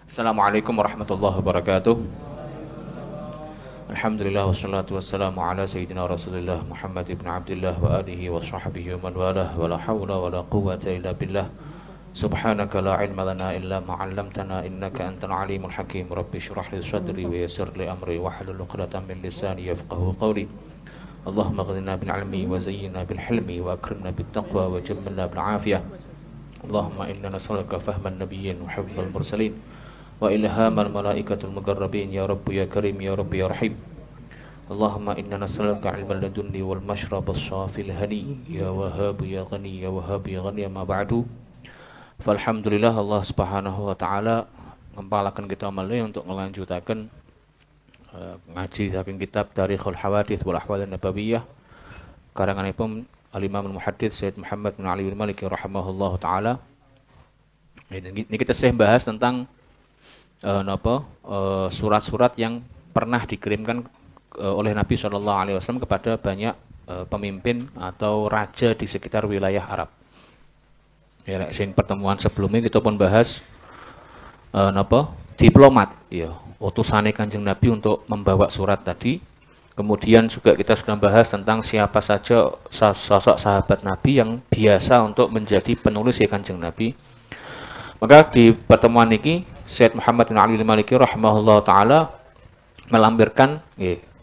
Assalamualaikum warahmatullahi wabarakatuh. Alhamdulillah wassalatu wassalamu ala sayyidina Rasulillah Muhammad ibn Abdullah wa alihi wa sahbihi wa man walah wa la hawla wa la quwwata illa billah. Subhanaka la ilma lana illa ma 'allamtana innaka antal alimul hakim. Rabbi shrah li sadri wa yassir li amri wa hlul 'uqdatam min lisani yafqahu qawli. Allahumma aghnina bil 'ilmi wa zayyinna bil hilmi wa akrimna bit taqwa wa jammilna bil 'afiyah. Allahumma inna nas'aluka fahman nabiyyin wa hifdzal mursalin wa ilhamal malaikatul muqarrabin ya rabbi ya karim ya rabbi ya rahim. Allahumma inna nas'aluka ilman ladunni wal mashrabas shafil hani ya wahhab ya ghani ya wahhab ya ghani ma ba'du. Falhamdulillah Allah Subhanahu wa taala ngempalaken kita malih untuk melanjutaken ngaji saking kitab Tarikhul Hawadits wal Ahwal Nabawiyah karanganipun Al-Imam Al-Muhaddits Sayyid Muhammad bin Ali bin Malik rahimahullahu taala. Ini kita bahas tentang surat-surat yang pernah dikirimkan oleh Nabi SAW kepada banyak pemimpin atau raja di sekitar wilayah Arab. Ya, sing pertemuan sebelumnya kita pun bahas diplomat, ya, utusane Kanjeng Nabi untuk membawa surat tadi. Kemudian juga kita sudah bahas tentang siapa saja sosok sahabat Nabi yang biasa untuk menjadi penulis ya Kanjeng Nabi. Maka di pertemuan ini Syed Muhammad bin Ali al-Maliki rahimahullah ta'ala melampirkan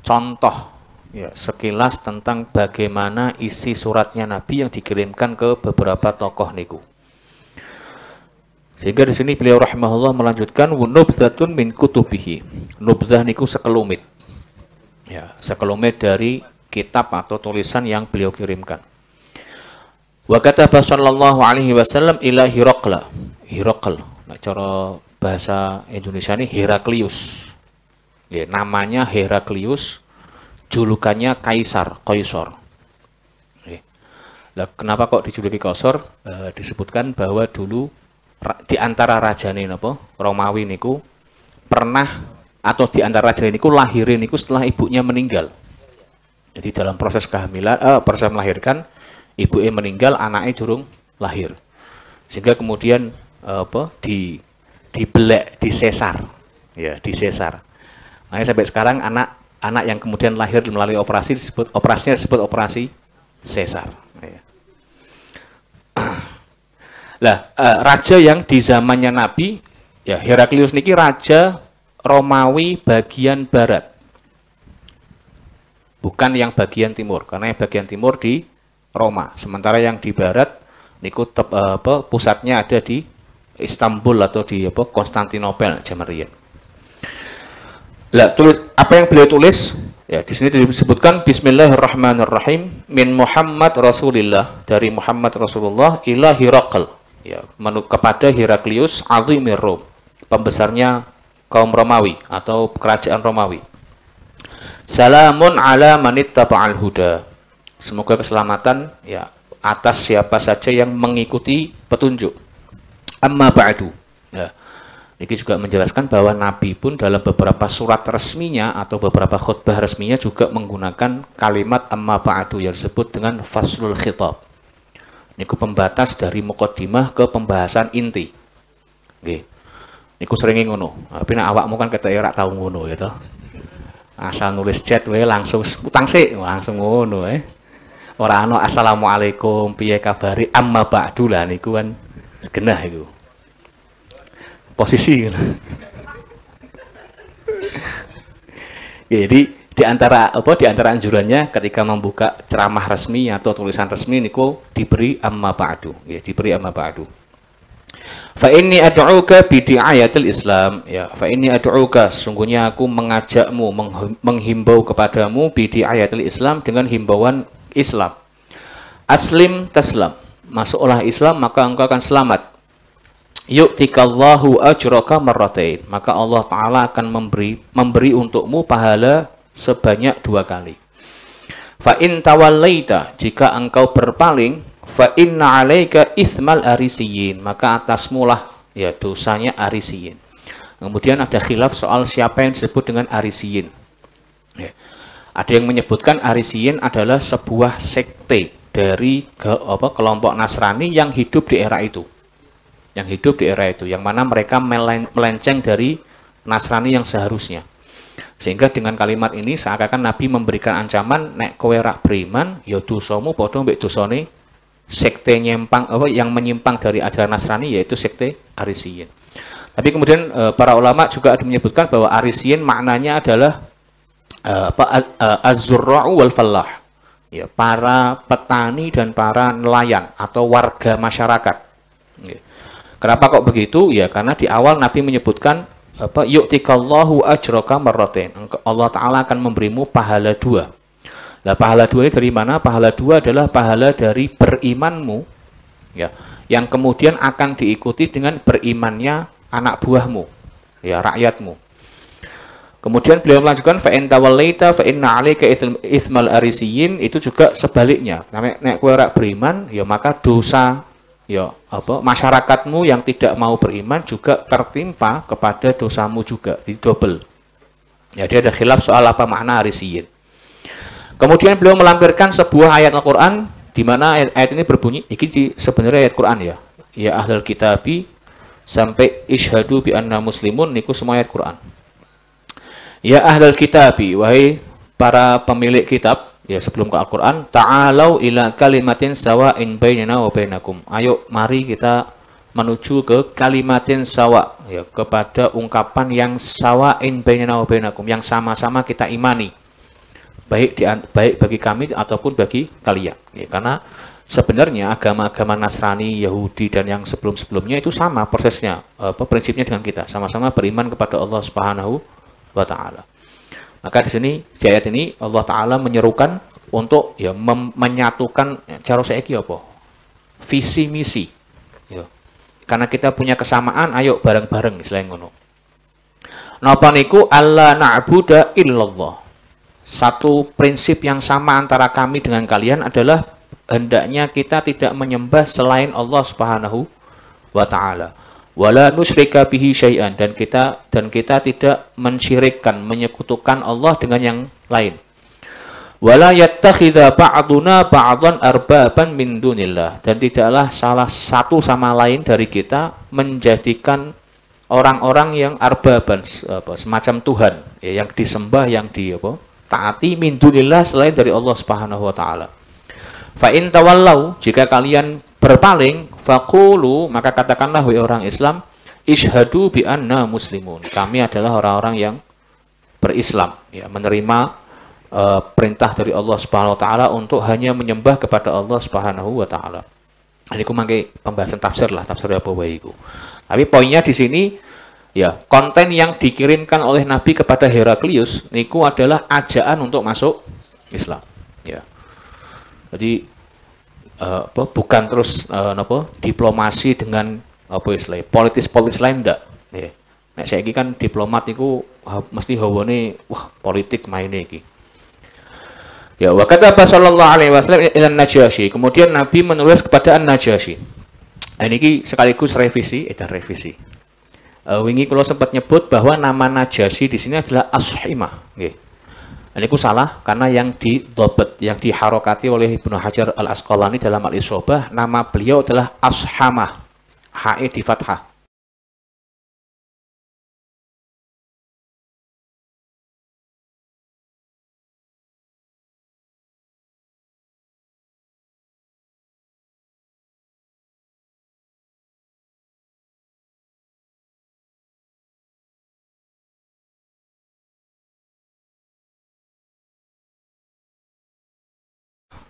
contoh ya, sekilas tentang bagaimana isi suratnya Nabi yang dikirimkan ke beberapa tokoh niku. Sehingga di sini beliau rahimahullah melanjutkan nubdzatun min kutubihi. Nubdzah niku sekelumit. Ya, sekelumit dari kitab atau tulisan yang beliau kirimkan. Wa kataba sallallahu alaihi wasallam ila Hiraqla. Hiraql, nah, cara bahasa Indonesia ini Heraklius. Ya, namanya Heraklius, julukannya Kaisar, Qaisar. Ya. Nah, kenapa kok dijuluki Qaisar? Disebutkan bahwa dulu di antara raja napa Romawi niku pernah atau di antara raja niku lahirin niku setelah ibunya meninggal. Jadi dalam proses kehamilan, proses melahirkan, ibunya meninggal, anaknya durung lahir. Sehingga kemudian dibelek, disesar. Ya, disesar. Makanya sampai sekarang anak yang kemudian lahir melalui operasi operasinya disebut operasi sesar. Ya. Lah, raja yang di zamannya Nabi, ya Heraklius niki raja Romawi bagian barat. Bukan yang bagian timur, karena yang bagian timur di Roma. Sementara yang di barat niku pusatnya ada di Istanbul atau di Konstantinopel zaman riyen. Lah, apa yang beliau tulis? Ya, di sini disebutkan Bismillahirrahmanirrahim min Muhammad Rasulillah, dari Muhammad Rasulullah ila Hiraql. Ya, kepada Heraklius azimir Rom, pembesarnya kaum Romawi atau kerajaan Romawi. Salamun ala manittaba'al huda. Semoga keselamatan ya atas siapa saja yang mengikuti petunjuk. Amma ba'du. Ya. Ini juga menjelaskan bahwa Nabi pun dalam beberapa surat resminya atau beberapa khutbah resminya juga menggunakan kalimat amma ba'du yang disebut dengan faslul khitab. Niku pembatas dari muqaddimah ke pembahasan inti. Nggih. Niku sering ngono. Tapi nek awakmu kan ketek ora tau ngono ya toh. Asal nulis chat wae langsung utang sik, langsung ngono Ora ana assalamualaikum, piye kabari, amma ba'du lah niku kan genah iku. Posisi. Jadi di antara anjurannya ketika membuka ceramah resmi atau tulisan resmi niku diberi amma ba'du, ya, diberi amma ba'du. Fa inni ad'uka bi di'ayatil Islam, ya, fa inni ad'uka, sungguhnya aku mengajakmu, menghimbau kepadamu bi di'ayatil Islam, dengan himbauan Islam. Aslim taslam, masuklah Islam maka engkau akan selamat. Yu'tikallahu ajraka marratain, maka Allah Ta'ala akan memberi untukmu pahala sebanyak 2 kali. Fa in tawallaita, jika engkau berpaling, fa inna 'alaika itsmal arisiyin, maka atasmu lah ya dosanya arisiyin. Kemudian ada khilaf soal siapa yang disebut dengan arisiyin. Ya. Ada yang menyebutkan arisiyin adalah sebuah sekte dari kelompok Nasrani yang hidup di era itu. yang hidup di era itu, yang mana mereka melenceng dari Nasrani yang seharusnya. Sehingga dengan kalimat ini seakan-akan Nabi memberikan ancaman, nek kowe rak beriman, ya dosamu padha mbek dosane sekte nyimpang yang menyimpang dari ajaran Nasrani, yaitu sekte Arisiyin. Tapi kemudian para ulama juga ada menyebutkan bahwa Arisiyin maknanya adalah az-zurra'u wal fallah. Ya, para petani dan para nelayan atau warga masyarakat. Kenapa kok begitu? Ya karena di awal Nabi menyebutkan yu'tikallahu ajraka marratain. Allah Ta'ala akan memberimu pahala dua. Nah, pahala dua ini dari mana? Pahala dua adalah pahala dari berimanmu, ya, yang kemudian akan diikuti dengan berimannya anak buahmu, ya, rakyatmu. Kemudian beliau melanjutkan fa in tawallaita fa inna 'alaika itsmal arisiyin, itu juga sebaliknya. Nek kowe ora beriman, ya maka dosa ya masyarakatmu yang tidak mau beriman juga tertimpa kepada dosamu juga, di double. Ya, dia ada khilaf soal apa makna arisiyin. Kemudian beliau melampirkan sebuah ayat Al-Qur'an di mana ayat ini berbunyi, ini sebenarnya ayat Quran ya. Ya ahlul kitabi sampai isyhadu bi anna muslimun, niku semua ayat Quran. Ya ahlul kitabi, wahai para pemilik kitab, ya sebelum ke Al-Quran, ta'alau ila kalimatin sawa'in bainana wa bainakum. Ayo mari kita menuju ke kalimatin sawa, ya, kepada ungkapan yang sawa'in bainana wa bainakum, yang sama-sama kita imani, baik bagi kami ataupun bagi kalian. Ya, karena sebenarnya agama-agama Nasrani, Yahudi dan yang sebelum-sebelumnya itu sama prosesnya, prinsipnya dengan kita, sama-sama beriman kepada Allah Subhanahu wa Ta'ala. Maka di sini di ayat ini Allah Ta'ala menyerukan untuk ya menyatukan cara saiki apa? Visi misi. Ya. Karena kita punya kesamaan, ayo bareng-bareng selain ngono. Napa niku alla na'budu illallah. Satu prinsip yang sama antara kami dengan kalian adalah hendaknya kita tidak menyembah selain Allah Subhanahu wa Ta'ala. Wala nusyrika bihi syai'an, dan kita tidak mensyirikkan, menyekutukan Allah dengan yang lain. Wala yattakhidha ba'duna ba'dhan arbaban min dunillah, dan tidaklah salah satu sama lain dari kita menjadikan orang-orang yang arbaban, semacam Tuhan, ya, yang disembah, yang taati min dunillah, selain dari Allah Subhanahu wa Ta'ala. Fa in tawallau, jika kalian berpaling, faqulu, maka katakanlah wahai orang Islam, ishhadu bi anna muslimun, kami adalah orang-orang yang berislam, ya, menerima perintah dari Allah Subhanahu wa Ta'ala untuk hanya menyembah kepada Allah Subhanahu wa Ta'ala. Ini ku mangke pembahasan tafsir lah, tafsir apa wae iku. Tapi poinnya di sini ya, konten yang dikirimkan oleh Nabi kepada Heraklius niku adalah ajaan untuk masuk Islam, ya. Jadi bukan terus diplomasi dengan politis lain, ndak. Ya. Nek saiki kan diplomat iku mesti hawane wah politik maine iki. Ya, wa kata sallallahu alaihi wasallam ila Najasyi. Kemudian Nabi menulis kepada An-Najasyi. Ini sekaligus revisi, wingi kula sempat nyebut bahwa nama Najasyi di sini adalah Ashimah, nggih. Ini ku salah karena yang didobet, yang diharokati oleh Ibnu Hajar Al-Asqalani dalam Al-Isobah, nama beliau adalah Ashamah, H-E di fathah.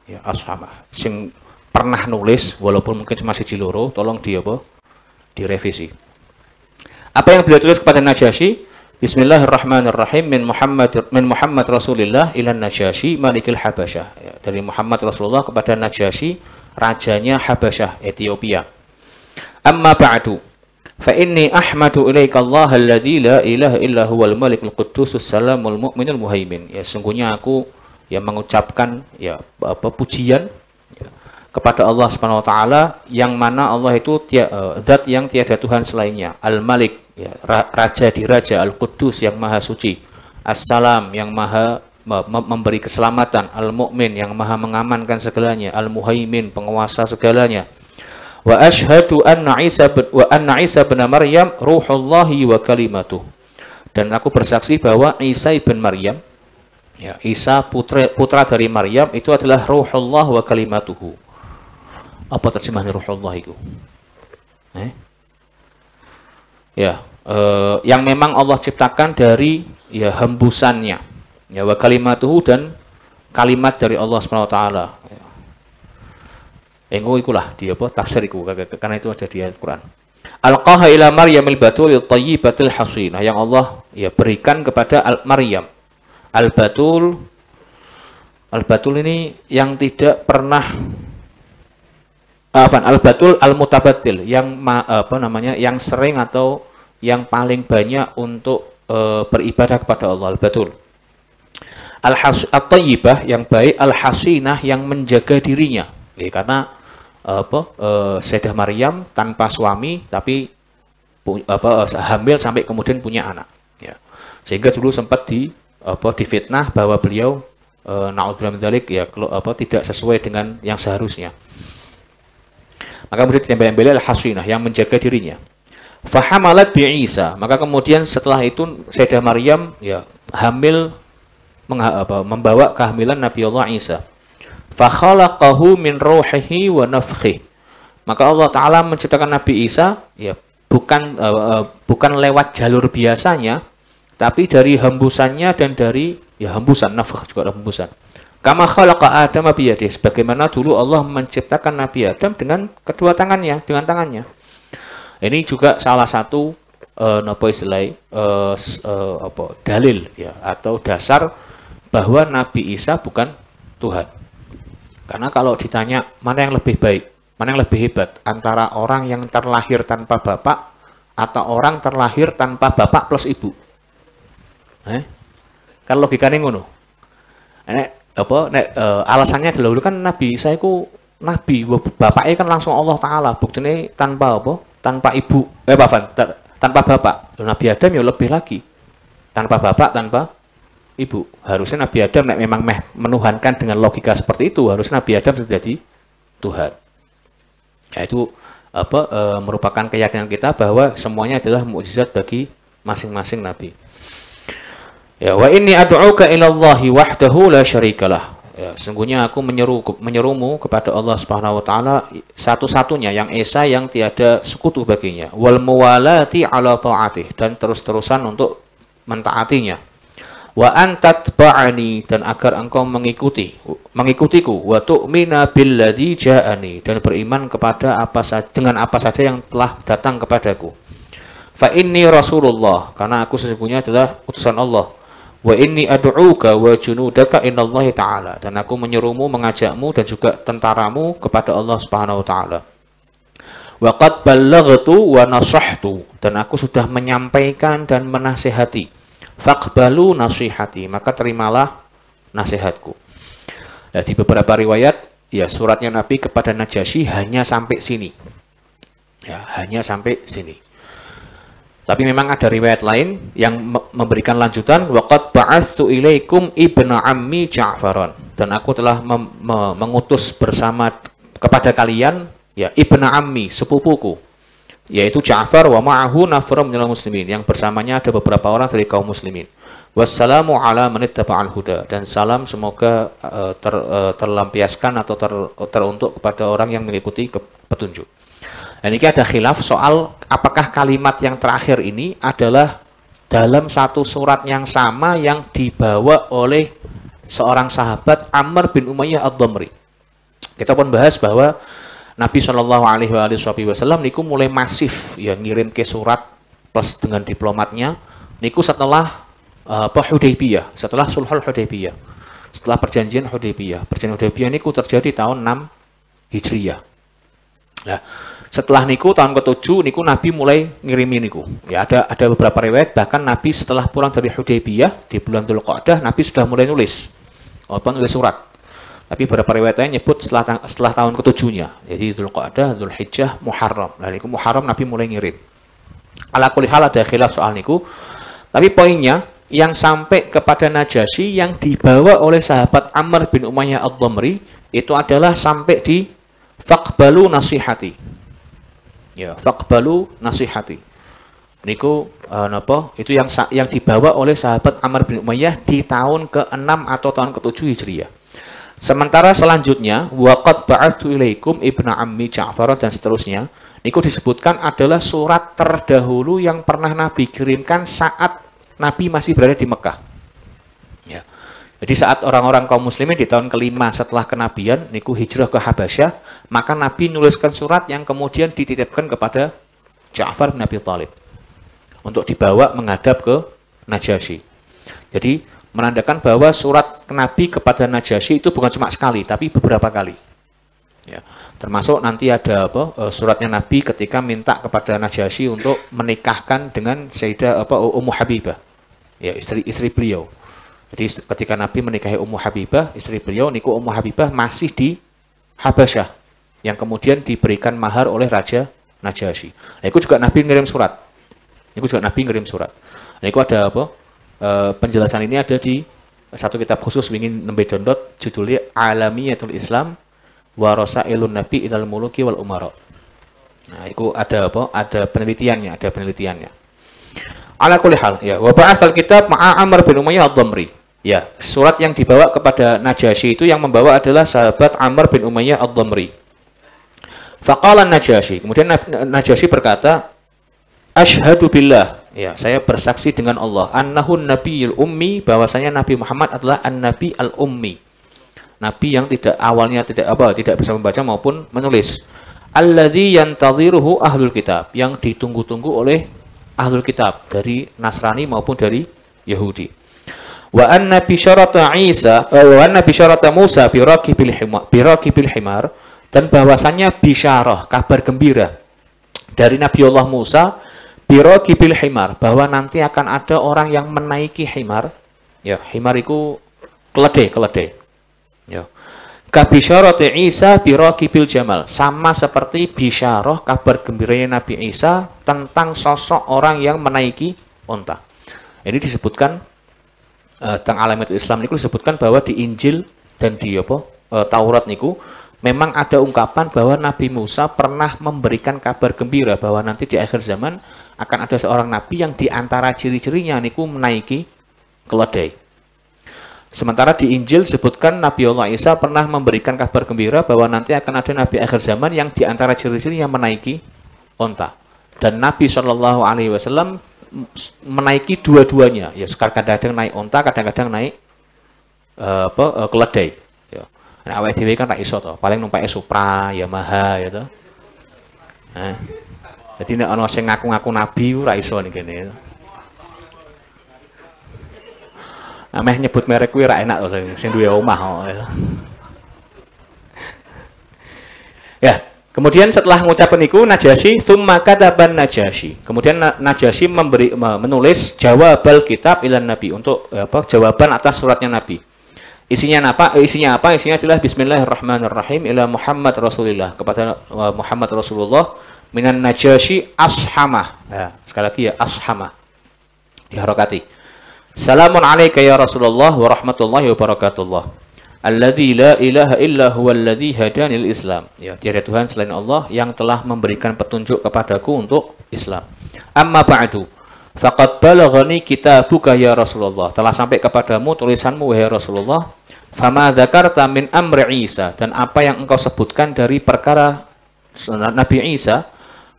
Ya, Ashamah, sing pernah nulis walaupun mungkin masih Ciloro, tolong direvisi. Apa yang beliau tulis kepada Najasyi? Bismillahirrahmanirrahim, min Muhammad Rasulillah ila Najasyi malikil Habasyah. Ya, dari Muhammad Rasulullah kepada Najasyi, rajanya Habasyah, Ethiopia. Amma ba'du, fa inni ahmadu ilaika Allah alladzi la ilaha illa huwal malikul quddusus salamul mu'minul muhaimin. Ya, sungguhnya aku yang mengucapkan pujian ya, kepada Allah Subhanahu wa Ta'ala, yang mana Allah itu zat yang tiada Tuhan selainnya, Al-Malik, ya, raja di raja, Al-Quddus yang maha suci, As-Salam yang maha memberi keselamatan, Al-Mu'min yang maha mengamankan segalanya, Al-Muhaimin penguasa segalanya. Wa asyhadu anna Isa bin Maryam ruhullahi wa kalimatuh. Dan aku bersaksi bahwa Isa ibn Maryam, ya, Isa putra dari Maryam itu adalah ruhullah wa kalimatuhu. Apa terjemahan ruhullah itu? Yang memang Allah ciptakan dari ya hembusannya, ya, wa kalimatuhu, dan kalimat dari Allah Subhanahu wa taala. Ikulah dia apa tafsiriku, karena itu ada di ayat Quran. Alqaha ila Maryamil batul thayyibatil hasinah, yang Allah ya berikan kepada Maryam. Al-batul ini yang tidak pernah al-batul al-mutabatil, yang yang sering atau yang paling banyak untuk beribadah kepada Allah, al-batul. At-tayyibah yang baik, al-hasinah yang menjaga dirinya. Karena Sayyidah Maryam tanpa suami tapi hamil sampai kemudian punya anak, ya. Sehingga dulu sempat difitnah bahwa beliau na'udzubillah min dzalik, ya, tidak sesuai dengan yang seharusnya. Maka kemudian ditembak-tembak al-hasinah yang menjaga dirinya. Fahamalat bi Isa, maka kemudian setelah itu Sayyidah Maryam ya hamil, membawa kehamilan Nabi Allah Isa. Fakhalaqahu min ruhihi wa nafkhi, maka Allah Ta'ala menciptakan Nabi Isa ya bukan lewat jalur biasanya, tapi dari hembusannya dan dari ya hembusan, nafkh juga ada hembusan. Kama khalaqa Adam biyadihi, sebagaimana dulu Allah menciptakan Nabi Adam dengan kedua tangannya, dengan tangannya. Ini juga salah satu dalil ya atau dasar bahwa Nabi Isa bukan Tuhan. Karena kalau ditanya mana yang lebih baik, mana yang lebih hebat, antara orang yang terlahir tanpa bapak atau orang terlahir tanpa bapak plus ibu, kan logikanya ngono. Alasannya dulu kan Nabi Isa itu nabi, bapaknya kan langsung Allah Ta'ala, buktinya tanpa ibu, tanpa bapak. Nabi Adam ya lebih lagi, tanpa bapak, tanpa ibu. Harusnya Nabi Adam memang menuhankan dengan logika seperti itu, harusnya Nabi Adam menjadi Tuhan. Ya, itu merupakan keyakinan kita bahwa semuanya adalah mukjizat bagi masing-masing nabi. Ya, wa inni ad'uka ila Allahi wahdahu la syarikalah. Ya, sungguhnya aku menyerumu kepada Allah Subhanahu wa taala satu-satunya yang esa, yang tiada sekutu baginya. Wal muwalati ala ta'atih, dan terus-terusan untuk mentaatinya. Wa antatba'ani, dan agar engkau mengikutiku, wa tu'mina billadzi ja'ani, dan beriman kepada dengan apa saja yang telah datang kepadaku. Fa inni Rasulullah, karena aku sesungguhnya adalah utusan Allah. Wa inni ad'uka wa junudaka inallahi ta'ala, dan aku menyerumu, mengajakmu dan juga tentaramu kepada Allah Subhanahu wa taala. Wa qad ballaghtu wa nasahtu, dan aku sudah menyampaikan dan menasihati. Faqbalu nasihati, maka terimalah nasihatku. Nah, di beberapa riwayat ya suratnya Nabi kepada Najasyi hanya sampai sini. Ya, hanya sampai sini. Tapi memang ada riwayat lain yang memberikan lanjutan, waqad ba'atsu ilaikum ibna ammi Ja'faran, dan aku telah mengutus bersama kepada kalian ya ibna ammi, sepupuku, yaitu Ja'far, wa ma'ahu nafrun minal muslimin, yang bersamanya ada beberapa orang dari kaum muslimin. Wassalamu ala man ittaba'al huda, dan salam semoga terlampiaskan atau teruntuk kepada orang yang mengikuti petunjuk. Dan ini ada khilaf soal apakah kalimat yang terakhir ini adalah dalam satu surat yang sama yang dibawa oleh seorang sahabat Amr bin Umayyah ad-Damri. Kita pun bahas bahwa Nabi Shallallahu Alaihi Wasallam niku mulai masif ya ngirim ke surat plus dengan diplomatnya niku setelah Hudaybiyah, setelah Sulhul Hudaybiyah, setelah perjanjian Hudaybiyah. Perjanjian Hudaybiyah niku terjadi tahun 6 Hijriyah. Nah, setelah niku tahun ke-7 niku Nabi mulai ngirimi niku. Ya ada beberapa riwayat bahkan Nabi setelah pulang dari Hudaybiyah di bulan Dzulqa'dah Nabi sudah mulai nulis surat. Tapi beberapa riwayat lain nyebut setelah tahun ke-7-nya. Jadi Dzulqa'dah, Dzulhijjah, Muharram. Nah, niku Muharram Nabi mulai ngirim. Ala kulli hal ada khilaf soal niku. Tapi poinnya yang sampai kepada Najasyi yang dibawa oleh sahabat Amr bin Umayyah ad-Damri itu adalah sampai di faqbalu nasihati. Ya, faqbalu nasihati. Niku napa? Itu yang dibawa oleh sahabat Amr bin Umayyah di tahun ke-6 atau tahun ke-7 Hijriah. Sementara selanjutnya waqad ba'atsu ilaikum ibnu ammi Ja'far dan seterusnya, niku disebutkan adalah surat terdahulu yang pernah Nabi kirimkan saat Nabi masih berada di Mekah. Ya. Jadi saat orang-orang kaum muslimin di tahun ke-5 setelah kenabian niku hijrah ke Habasyah, maka Nabi nuliskan surat yang kemudian dititipkan kepada Ja'far bin Abi Thalib untuk dibawa menghadap ke Najasyi. Jadi menandakan bahwa surat Nabi kepada Najasyi itu bukan cuma sekali, tapi beberapa kali. Ya, termasuk nanti ada suratnya Nabi ketika minta kepada Najasyi untuk menikahkan dengan Sayyidah Ummu Habibah, ya istri beliau. Jadi ketika Nabi menikahi Ummu Habibah, istri beliau, niku Ummu Habibah masih di Habasyah, yang kemudian diberikan mahar oleh Raja Najasyi. Nah, itu juga Nabi ngirim surat. Niku ada penjelasan ini ada di satu kitab khusus ingin nembe download, judulnya Alamiyatul Islam wa Rasailun Nabi ilal Muluki wal Umara. Nah, itu ada ada penelitiannya. Ala kulli hal, ya, wa ba'atsal kitab ma'a Amr bin Umayyah ad-Damri. Ya, surat yang dibawa kepada Najasyi itu yang membawa adalah sahabat Amr bin Umayyah ad-Damri. Faqala Najasyi, kemudian Najasyi berkata, Asyhadu billah, ya, saya bersaksi dengan Allah, annahun nabiyul ummi, bahwasanya Nabi Muhammad adalah an-nabi al-ummi. Nabi yang awalnya tidak bisa membaca maupun menulis. Alladzi yantadhiruhu ahlul kitab, yang ditunggu-tunggu oleh ahlul kitab dari Nasrani maupun dari Yahudi. Wa anna bisyarata Musa birakibil himar, dan bahwasanya bisyarah, kabar gembira dari Nabiullah Musa birakibil himar, bahwa nanti akan ada orang yang menaiki himar. Ya, himar itu keledai. Ya. Ka bisyarati Isa birakibil jamal, sama seperti bisyarah, kabar gembiranya Nabi Isa tentang sosok orang yang menaiki unta. Ini disebutkan tentang Alamiyatul Islam niku disebutkan bahwa di Injil dan di Taurat niku memang ada ungkapan bahwa Nabi Musa pernah memberikan kabar gembira bahwa nanti di akhir zaman akan ada seorang nabi yang diantara ciri-cirinya niku menaiki keledai. Sementara di Injil disebutkan Nabi Allah Isa pernah memberikan kabar gembira bahwa nanti akan ada nabi akhir zaman yang diantara ciri-cirinya menaiki onta. Dan Nabi SAW menaiki dua-duanya. Ya, kadang-kadang naik onta, kadang-kadang naik keledai. Ya. Nah, awake dhewe kan ra iso to, paling numpake Supra, Yamaha ya to. Nah. Jadi nek ana sing ngaku-ngaku nabi ora iso ning kene. Ameh nyebut merek kuwi ora enak to sing duwe omah kok. Ya, kemudian setelah ngucapin niku Najasyi tsumma kataban Najasyi. Kemudian Najasyi menulis jawabal kitab ilan nabi, untuk jawaban atas suratnya Nabi. Isinya apa? Isinya adalah Bismillahirrahmanirrahim ila Muhammad Rasulullah, kepada Muhammad Rasulullah minan Najasyi ashamah. Ya, sekali lagi ya, ashamah. Diharokati. Salamun alaika ya Rasulullah wa rahmatullahi wa barakatuh. Alladzi la ilaha illa huwa alladzi hadani lil Islam. Ya, tiada Tuhan selain Allah yang telah memberikan petunjuk kepadaku untuk Islam. Amma ba'du. Faqad balaghani kitabuka ya Rasulullah. Telah sampai kepadamu tulisanmu wahai Rasulullah. Fama dzakarta min amri Isa, dan apa yang engkau sebutkan dari perkara Nabi Isa.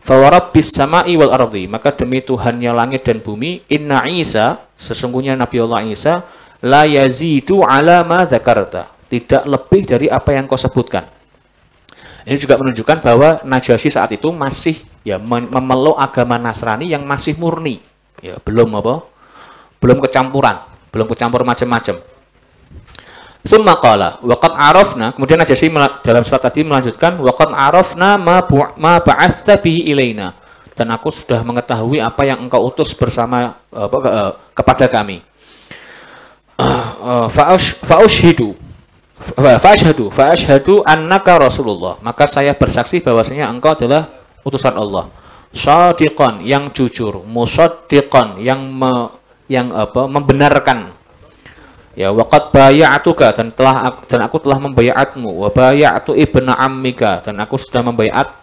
Fawarabbis sama'i wal ardi, maka demi Tuhannya langit dan bumi, inna Isa, sesungguhnya Nabi Allah Isa, la yazidu ala ma dzakarta, tidak lebih dari apa yang kau sebutkan. Ini juga menunjukkan bahwa Najasyi saat itu masih memeluk agama Nasrani yang masih murni. Ya, belum kecampuran, belum kecampur macam-macam. Tsumma qala wa qad arafna, kemudian Najasyi dalam surat tadi melanjutkan wa qad arafna ma ba'atsta bihi ilaina, dan aku sudah mengetahui apa yang engkau utus bersama kepada kami. Fa'ashhadu annaka Rasulullah, maka saya bersaksi bahwasanya engkau adalah utusan Allah. Shadiqan, yang jujur, musaddiqan, yang membenarkan. Ya, waqad bay'atuka, dan aku telah membayatmu, wa bay'atu ibna ammika, dan aku sudah membayat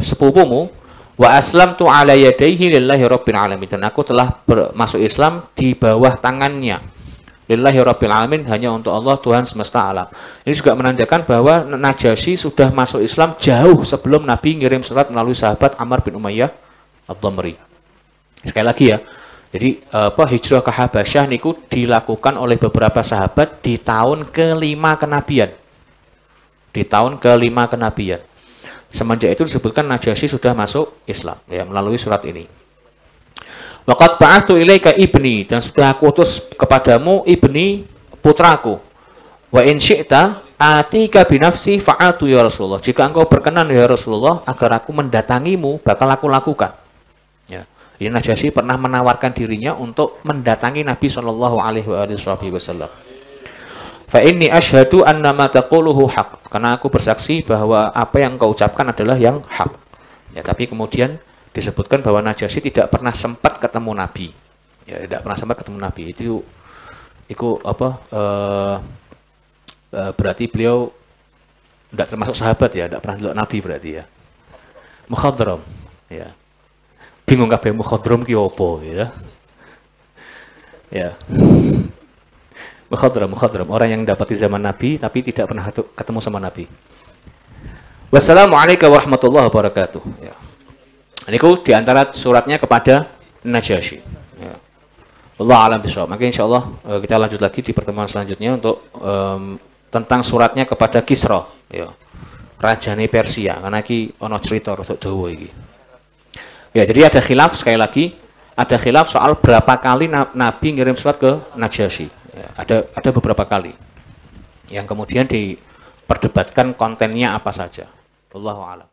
sepupumu, wa aslamtu ala yadayhi lillahi rabbil alamin, dan aku telah masuk Islam di bawah tangannya, lillahi rabbil alamin, hanya untuk Allah Tuhan semesta alam. Ini juga menandakan bahwa Najasyi sudah masuk Islam jauh sebelum Nabi ngirim surat melalui sahabat Ammar bin Umayyah ad-Damri. Sekali lagi ya, jadi hijrah ke Habasyah niku dilakukan oleh beberapa sahabat di tahun ke-5 kenabian. Di tahun ke-5 kenabian. Semenjak itu disebutkan Najasyi sudah masuk Islam ya, melalui surat ini. Waqad ba'atsu ilaika ibni, dan sudah aku utus kepadamu ibni, putraku. Wa in syi'ta atika binafsi fa'atu ya Rasulullah. Jika engkau berkenan ya Rasulullah agar aku mendatangimu, bakal aku lakukan. Ya. Ini Najasyi pernah menawarkan dirinya untuk mendatangi Nabi sallallahu alaihi wasallam. Fa inni asyhadu anna ma taquluhu haq. Karena aku bersaksi bahwa apa yang kau ucapkan adalah yang hak. Ya, tapi kemudian disebutkan bahwa Najasyi tidak pernah sempat ketemu Nabi. Ya, tidak pernah sempat ketemu Nabi. Itu apa? Berarti beliau tidak termasuk sahabat ya, tidak pernah lihat Nabi berarti ya. Mukhadram, ya. Bingung kabeh mukhadram ki opo ya. Ya. Mukhadram, orang yang dapat di zaman Nabi tapi tidak pernah ketemu sama Nabi. Wassalamualaikum warahmatullahi wabarakatuh. Ya. Ini di antara suratnya kepada Najasyi. Ya. Allah alam bisawab. Maka insyaallah kita lanjut lagi di pertemuan selanjutnya untuk tentang suratnya kepada Kisra, ya. Rajane Persia. Karena iki ana cerita rada dawa iki. Ya, jadi ada khilaf sekali lagi, ada khilaf soal berapa kali Nabi ngirim surat ke Najasyi. Ya, ada beberapa kali yang kemudian diperdebatkan kontennya apa saja. Wallahu a'lam.